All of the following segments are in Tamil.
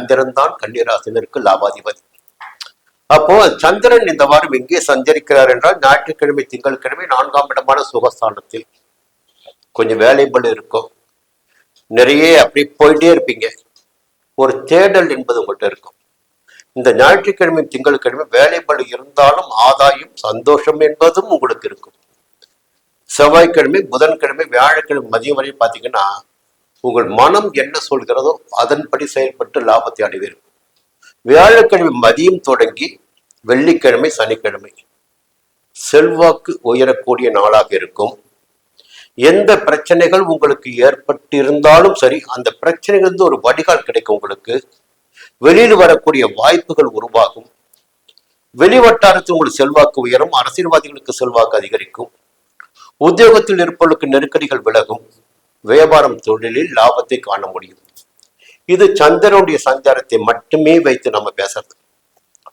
சந்திரன் தான் கன்னிராசினருக்கு லாபாதிபதி. அப்போ சந்திரன் இந்த வாரம் எங்கே சஞ்சரிக்கிறார் என்றால் ஞாயிற்றுக்கிழமை திங்கட்கிழமை 4ஆம் இடமான சுகஸ்தானத்தில். கொஞ்சம் வேலைகள் இருக்கும், நிறைய அப்படி போயிட்டே இருப்பீங்க, ஒரு தேடல் என்பது உங்கள்கிட்ட இருக்கும். இந்த ஞாயிற்றுக்கிழமை திங்கட்கிழமை வேலைகள் இருந்தாலும் ஆதாயம் சந்தோஷம் என்பதும் உங்களுக்கு இருக்கும். செவ்வாய்க்கிழமை புதன்கிழமை வியாழக்கிழமை மதியம் வரை பார்த்தீங்கன்னா உங்கள் மனம் என்ன சொல்கிறதோ அதன்படி செயல்பட்டு லாபத்தை அடைவீர்கள். வியாழக்கிழமை மதியம் தொடங்கி வெள்ளிக்கிழமை சனிக்கிழமை செல்வாக்கு உயரக்கூடிய நாளாக இருக்கும். எந்த பிரச்சனைகள் உங்களுக்கு ஏற்பட்டிருந்தாலும் சரி, அந்த பிரச்சனைகள் ஒரு வடிகால் கிடைக்கும். உங்களுக்கு வெளியில் வரக்கூடிய வாய்ப்புகள் உருவாகும். வெளிவட்டாரத்தில் உங்களுக்கு செல்வாக்கு உயரும். அரசியல்வாதிகளுக்கு செல்வாக்கு அதிகரிக்கும். உத்தியோகத்தில் இருப்பவர்களுக்கு நெருக்கடிகள் விலகும். வியாபாரம் தொழிலில் லாபத்தை காண முடியும். இது சந்திரனுடைய சஞ்சாரத்தை மட்டுமே வைத்து நம்ம பேசுறது.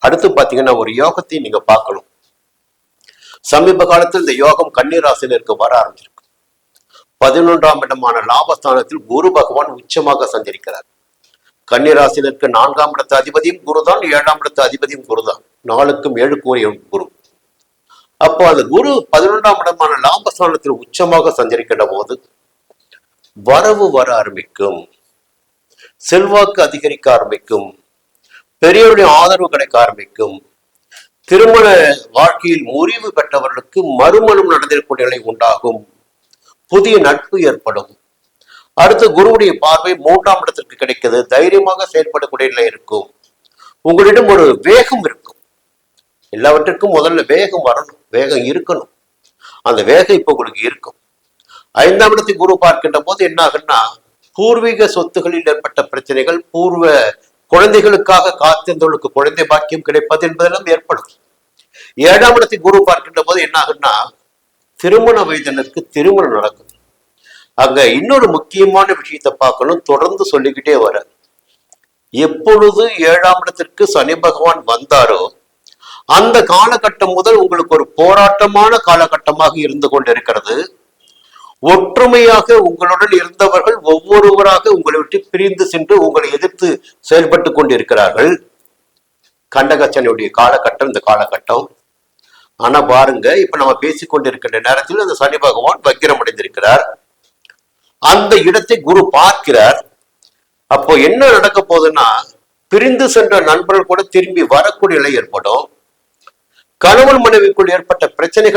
அடுத்து பாத்தீங்கன்னா ஒரு யோகத்தை நீங்க பார்க்கணும். சமீப காலத்தில் இந்த யோகம் கன்னிராசினருக்கு வர ஆரம்பிச்சிருக்கு. 11ஆம் இடமான லாபஸ்தானத்தில் குரு பகவான் உச்சமாக சஞ்சரிக்கிறார். கன்னிராசினருக்கு 4ஆம் இடத்து அதிபதியும் குருதான், 7ஆம் இடத்து அதிபதியும் குருதான். 4க்கும் 7 குரு. அப்போ அந்த குரு 11ஆம் இடமான லாபஸ்தானத்தில் உச்சமாக சஞ்சரிக்கின்ற போது வரவு வர ஆரம்பிக்கும், செல்வாக்கு அதிகரிக்க ஆரம்பிக்கும், பெரியவருடைய ஆதரவு கிடைக்க ஆரம்பிக்கும். திருமண வாழ்க்கையில் முறிவு பெற்றவர்களுக்கு மறுமணம் நடந்திருக்கூடிய நிலை உண்டாகும். புதிய நட்பு ஏற்படும். அடுத்து குருவுடைய பார்வை 3ஆம் இடத்திற்கு கிடைக்கிறது. தைரியமாக செயல்படக்கூடிய நிலை இருக்கும். உங்களிடம் ஒரு வேகம் இருக்கும். எல்லாவற்றுக்கும் முதல்ல வேகம் வரணும், வேகம் இருக்கணும். அந்த வேகம் இப்ப உங்களுக்கு இருக்கும். 5ஆம் இடத்தை குரு பார்க்கின்ற போது என்ன ஆகுன்னா, பூர்வீக சொத்துகளில் ஏற்பட்ட பிரச்சனைகள், பூர்வ குழந்தைகளுக்காக காத்திருந்தவர்களுக்கு குழந்தை பாக்கியம் கிடைப்பது என்பதெல்லாம் ஏற்படும். 7ஆம் இடத்தை குரு பார்க்கின்ற போது என்ன ஆகுன்னா, திருமண வயதினருக்கு திருமணம் நடக்கும். அங்க இன்னொரு முக்கியமான விஷயத்தை பார்க்கணும், தொடர்ந்து சொல்லிக்கிட்டே வர. எப்பொழுது 7ஆம் இடத்திற்கு சனி பகவான் வந்தாரோ அந்த காலகட்டம் முதல் உங்களுக்கு ஒரு போராட்டமான காலகட்டமாக இருந்து கொண்டிருக்கிறது. ஒற்றுமையாக உங்களுடன் இருந்தவர்கள் ஒவ்வொருவராக உங்களை விட்டு பிரிந்து சென்று உங்களை எதிர்த்து செயல்பட்டு கொண்டிருக்கிறார்கள். கண்டகச்சனுடைய காலகட்டம் இந்த காலகட்டம். ஆனா பாருங்க, இப்ப நம்ம பேசிக்கொண்டிருக்கின்ற நேரத்தில் அந்த சனி பகவான் வக்கிரம் அடைந்திருக்கிறார். அந்த இடத்தை குரு பார்க்கிறார். அப்போ என்ன நடக்க போகுதுன்னா, பிரிந்து சென்ற நண்பர்கள் கூட திரும்பி வரக்கூடிய நிலை ஏற்படும். கணவன் மனைவிக்குள் ஏற்பட்ட பிரச்சனைகள்